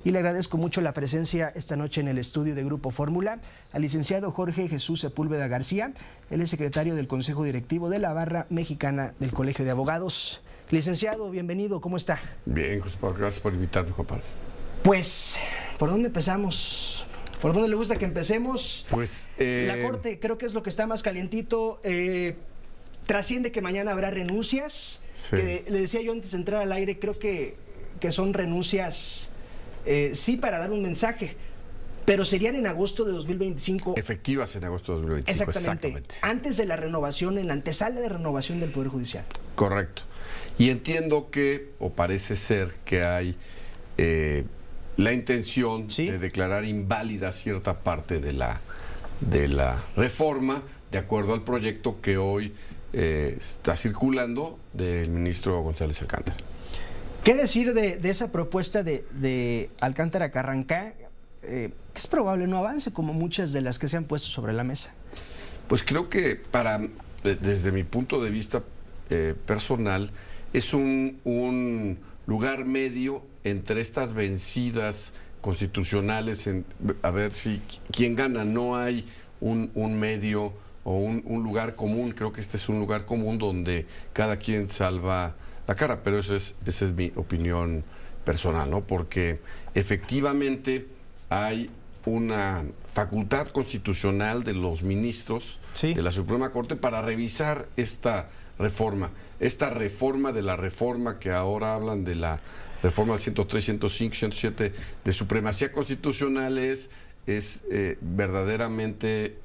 Y le agradezco mucho la presencia esta noche en el estudio de Grupo Fórmula al licenciado Jorge Jesús Sepúlveda García. Él es secretario del Consejo Directivo de la Barra Mexicana del Colegio de Abogados. Licenciado, bienvenido, ¿cómo está? Bien, José Pablo, gracias por invitarme, Juan Pablo. Pues, ¿por dónde empezamos? ¿Por dónde le gusta que empecemos? Pues la Corte creo que es lo que está más calientito. Trasciende que mañana habrá renuncias. Sí. Que le decía yo antes de entrar al aire, creo que son renuncias... sí, para dar un mensaje, pero serían en agosto de 2025. Efectivas en agosto de 2025. Exactamente. Antes de la renovación, en la antesala de renovación del Poder Judicial. Correcto. Y entiendo que, o parece ser que hay la intención de declarar inválida cierta parte de la reforma, de acuerdo al proyecto que hoy está circulando del ministro González Alcántara. ¿Qué decir de esa propuesta de Alcántara Carrancá, que es probable no avance como muchas de las que se han puesto sobre la mesa? Pues creo que desde mi punto de vista personal, es un lugar medio entre estas vencidas constitucionales, a ver si quién gana. No hay un medio o un lugar común. Creo que este es un lugar común donde cada quien salva la cara, pero esa es mi opinión personal, ¿no? Porque efectivamente hay una facultad constitucional de los ministros de la Suprema Corte para revisar esta reforma de la reforma que ahora hablan de la reforma del 103, 105, 107 de supremacía constitucional. Es verdaderamente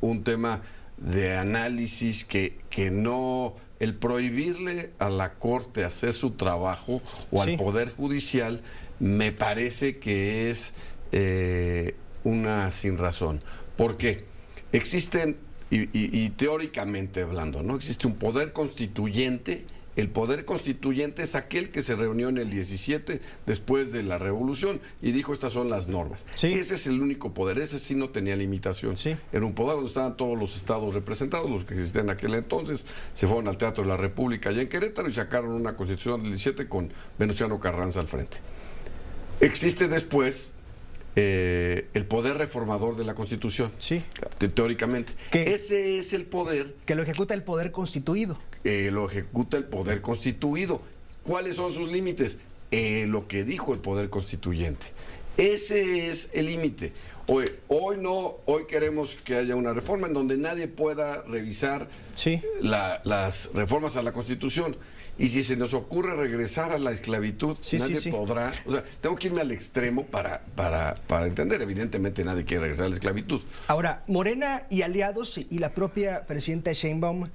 un tema de análisis que no... El prohibirle a la Corte hacer su trabajo o al Poder Judicial me parece que es una sinrazón. ¿Por qué? Existen, y teóricamente hablando, ¿no? Existe un poder constituyente. El poder constituyente es aquel que se reunió en el 17 después de la Revolución y dijo: estas son las normas. Ese es el único poder, ese sí no tenía limitación. Era un poder donde estaban todos los estados representados, los que existían en aquel entonces. Se fueron al Teatro de la República allá en Querétaro y sacaron una constitución del 17 con Venustiano Carranza al frente. Existe después el poder reformador de la Constitución, teóricamente. Ese es el poder que lo ejecuta el poder constituido. Lo ejecuta el poder constituido. ¿Cuáles son sus límites? Lo que dijo el poder constituyente. Ese es el límite. Hoy queremos que haya una reforma en donde nadie pueda revisar las reformas a la Constitución. Y si se nos ocurre regresar a la esclavitud, nadie podrá. O sea, tengo que irme al extremo para entender. Evidentemente nadie quiere regresar a la esclavitud. Ahora, Morena y aliados y la propia presidenta Sheinbaum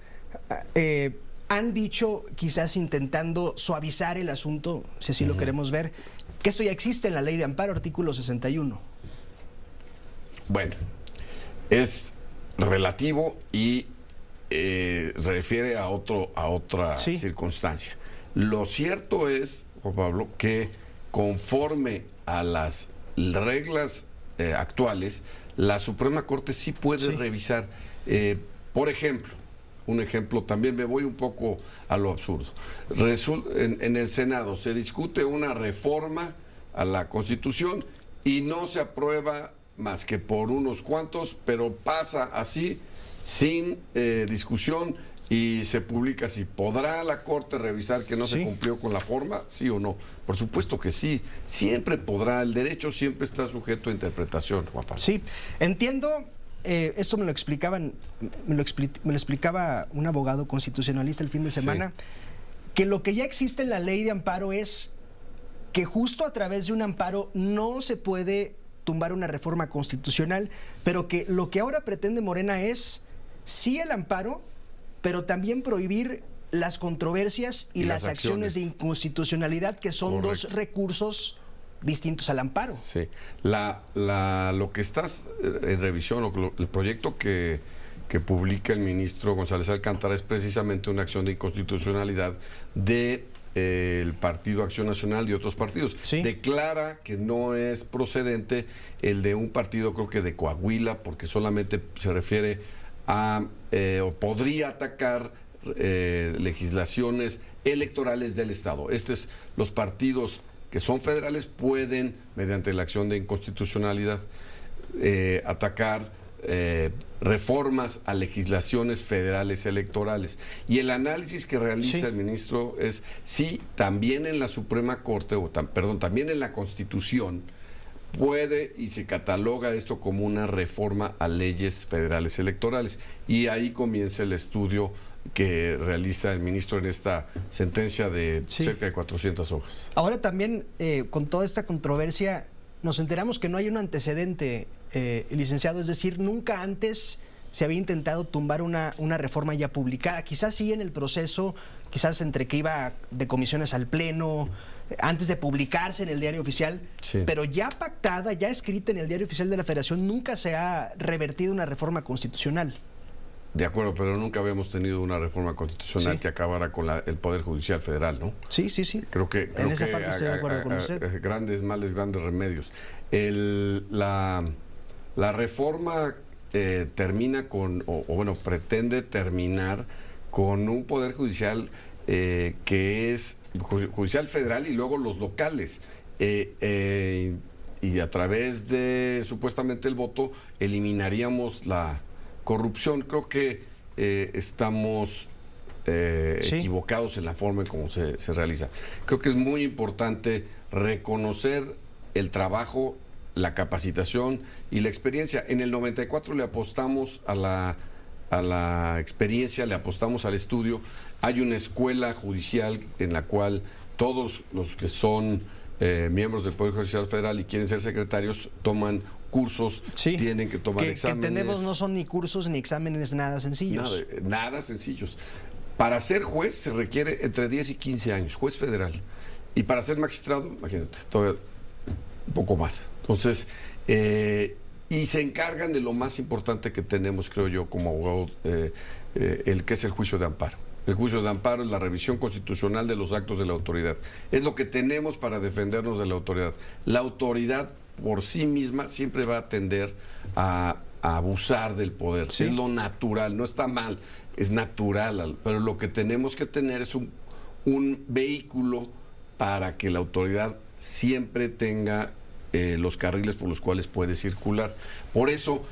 han dicho, quizás intentando suavizar el asunto, si así lo queremos ver, que esto ya existe en la Ley de Amparo, artículo 61. Bueno, es relativo y se refiere a otra circunstancia. Lo cierto es, Juan Pablo, que conforme a las reglas actuales, la Suprema Corte sí puede revisar. Por ejemplo, un ejemplo, también me voy un poco a lo absurdo. En el Senado se discute una reforma a la Constitución y no se aprueba más que por unos cuantos, pero pasa así, sin discusión, y se publica así. ¿Podrá la Corte revisar que no se cumplió con la forma? ¿Sí o no? Por supuesto que sí. Siempre podrá. El derecho siempre está sujeto a interpretación, Juan Pablo. Sí, entiendo. Esto me lo explicaba un abogado constitucionalista el fin de semana, que lo que ya existe en la Ley de Amparo es que justo a través de un amparo no se puede tumbar una reforma constitucional, pero que lo que ahora pretende Morena es sí el amparo, pero también prohibir las controversias y las acciones de inconstitucionalidad, que son dos recursos distintos al amparo. Sí. Lo que estás en revisión, el proyecto que publica el ministro González Alcántara es precisamente una acción de inconstitucionalidad del Partido Acción Nacional y otros partidos. Declara que no es procedente el de un partido, creo que de Coahuila, porque solamente se refiere a o podría atacar legislaciones electorales del Estado. Los partidos que son federales pueden, mediante la acción de inconstitucionalidad, atacar reformas a legislaciones federales electorales. Y el análisis que realiza el ministro es si también en la Suprema Corte, también en la Constitución, puede y se cataloga esto como una reforma a leyes federales electorales. Y ahí comienza el estudio que realiza el ministro en esta sentencia de cerca de 400 hojas. Ahora también, con toda esta controversia, nos enteramos que no hay un antecedente, licenciado, es decir, nunca antes se había intentado tumbar una reforma ya publicada, quizás sí en el proceso, quizás entre que iba de comisiones al Pleno, antes de publicarse en el Diario Oficial, pero ya pactada, ya escrita en el Diario Oficial de la Federación, nunca se ha revertido una reforma constitucional. De acuerdo, pero nunca habíamos tenido una reforma constitucional que acabara con el Poder Judicial Federal, ¿no? Sí. Creo que en esa parte estoy de acuerdo con usted. Grandes males, grandes remedios. La reforma termina con, bueno, pretende terminar con un Poder Judicial que es judicial federal y luego los locales. Y a través de, supuestamente, el voto, eliminaríamos la corrupción. Creo que estamos equivocados en la forma en cómo se realiza. Creo que es muy importante reconocer el trabajo, la capacitación y la experiencia. En el 94 le apostamos a la experiencia, le apostamos al estudio. Hay una escuela judicial en la cual todos los que son miembros del Poder Judicial Federal y quieren ser secretarios toman cursos, tienen que tomar exámenes. Que entendemos, no son ni cursos ni exámenes nada sencillos. Nada sencillos. Para ser juez se requiere entre 10 y 15 años, juez federal. Y para ser magistrado, imagínate, todavía un poco más. Entonces, y se encargan de lo más importante que tenemos, creo yo, como abogado, el que es el juicio de amparo. El juicio de amparo es la revisión constitucional de los actos de la autoridad. Es lo que tenemos para defendernos de la autoridad. La autoridad por sí misma siempre va a tender a abusar del poder. Es lo natural, no está mal, es natural. Pero lo que tenemos que tener es un vehículo para que la autoridad siempre tenga los carriles por los cuales puede circular. Por eso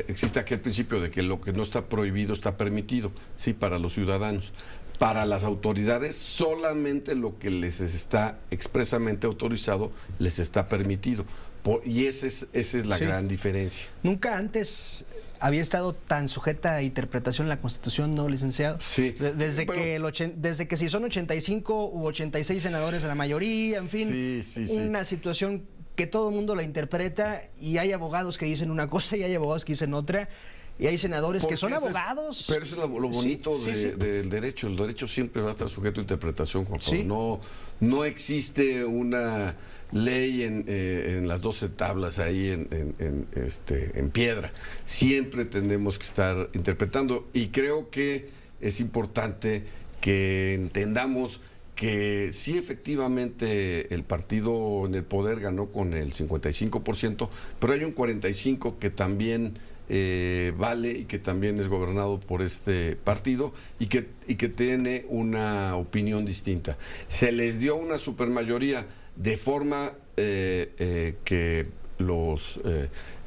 existe aquel principio de que lo que no está prohibido está permitido, sí, para los ciudadanos. Para las autoridades, solamente lo que les está expresamente autorizado les está permitido. Y esa es la gran diferencia. Nunca antes había estado tan sujeta a interpretación la Constitución, ¿no, licenciado? Sí. Desde que si son 85 u 86 senadores de la mayoría, en fin, una situación que todo el mundo la interpreta y hay abogados que dicen una cosa y hay abogados que dicen otra. Y hay senadores que son abogados. Pero eso es lo bonito del derecho. El derecho siempre va a estar sujeto a interpretación, Juan Pablo. No existe una ley en las 12 tablas ahí en piedra. Siempre tenemos que estar interpretando. Y creo que es importante que entendamos que sí, efectivamente, el partido en el poder ganó con el 55%, pero hay un 45% que también vale y que también es gobernado por este partido y que tiene una opinión distinta. Se les dio una supermayoría de forma que los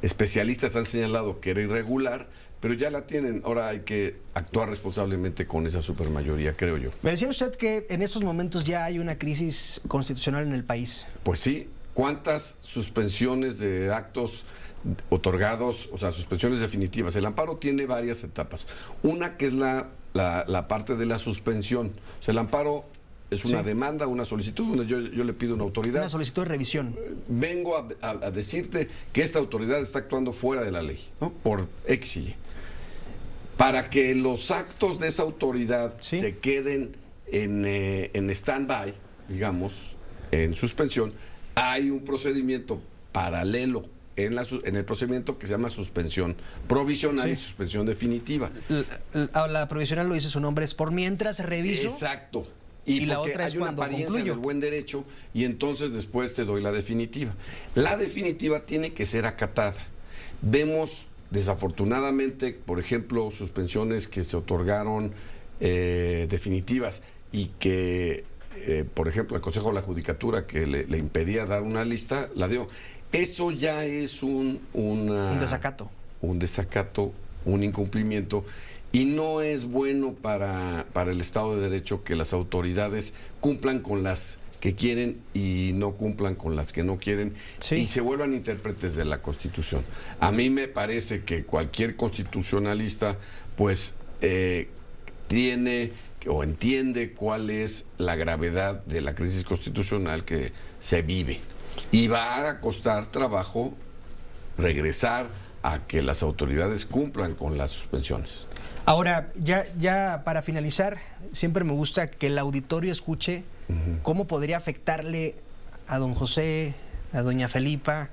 especialistas han señalado que era irregular, pero ya la tienen. Ahora hay que actuar responsablemente con esa supermayoría, creo yo. Me decía usted que en estos momentos ya hay una crisis constitucional en el país. Pues sí. ¿Cuántas suspensiones de actos otorgados, o sea, suspensiones definitivas? El amparo tiene varias etapas. Una que es la parte de la suspensión. O sea, el amparo es una demanda, una solicitud donde yo le pido a una autoridad. Una solicitud de revisión. Vengo a decirte que esta autoridad está actuando fuera de la ley, ¿no? Por X y Y. Para que los actos de esa autoridad se queden en stand-by, digamos, en suspensión, hay un procedimiento paralelo en el procedimiento que se llama suspensión provisional y suspensión definitiva. La provisional, lo dice su nombre, es por mientras reviso. Exacto. Y la otra es cuando hay una apariencia del buen derecho y entonces después te doy la definitiva. La definitiva tiene que ser acatada. Vemos, desafortunadamente, por ejemplo, suspensiones que se otorgaron definitivas y que por ejemplo, el Consejo de la Judicatura, que le impedía dar una lista, la dio. Eso ya es un desacato. Un desacato, un incumplimiento, y no es bueno para el Estado de Derecho que las autoridades cumplan con las que quieren y no cumplan con las que no quieren, sí, y se vuelvan intérpretes de la Constitución. A mí me parece que cualquier constitucionalista pues tiene o entiende cuál es la gravedad de la crisis constitucional que se vive, y va a costar trabajo regresar a que las autoridades cumplan con las suspensiones. Ahora, ya para finalizar, siempre me gusta que el auditorio escuche cómo podría afectarle a don José, a doña Felipa,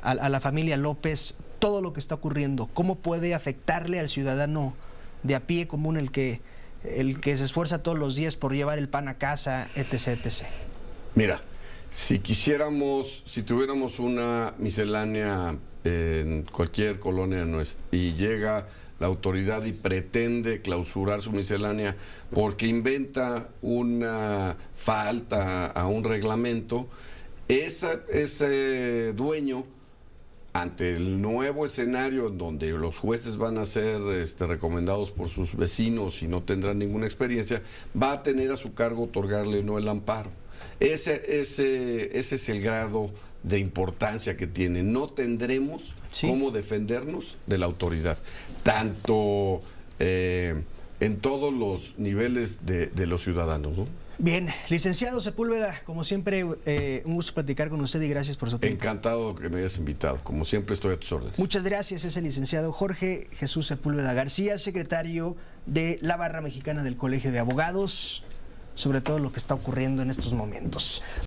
a la familia López, todo lo que está ocurriendo. ¿Cómo puede afectarle al ciudadano de a pie común, el que se esfuerza todos los días por llevar el pan a casa, etc., etc.? Mira, si tuviéramos una miscelánea en cualquier colonia nuestra y llega la autoridad y pretende clausurar su miscelánea porque inventa una falta a un reglamento, ese dueño, ante el nuevo escenario en donde los jueces van a ser recomendados por sus vecinos y no tendrán ninguna experiencia, va a tener a su cargo otorgarle o no el amparo. Ese es el grado de importancia que tiene. No tendremos cómo defendernos de la autoridad, tanto en todos los niveles de los ciudadanos, ¿no? Bien, licenciado Sepúlveda, como siempre, un gusto platicar con usted y gracias por su tiempo. Encantado que me hayas invitado. Como siempre, estoy a tus órdenes. Muchas gracias. Es el licenciado Jorge Jesús Sepúlveda García, secretario de la Barra Mexicana del Colegio de Abogados, sobre todo lo que está ocurriendo en estos momentos.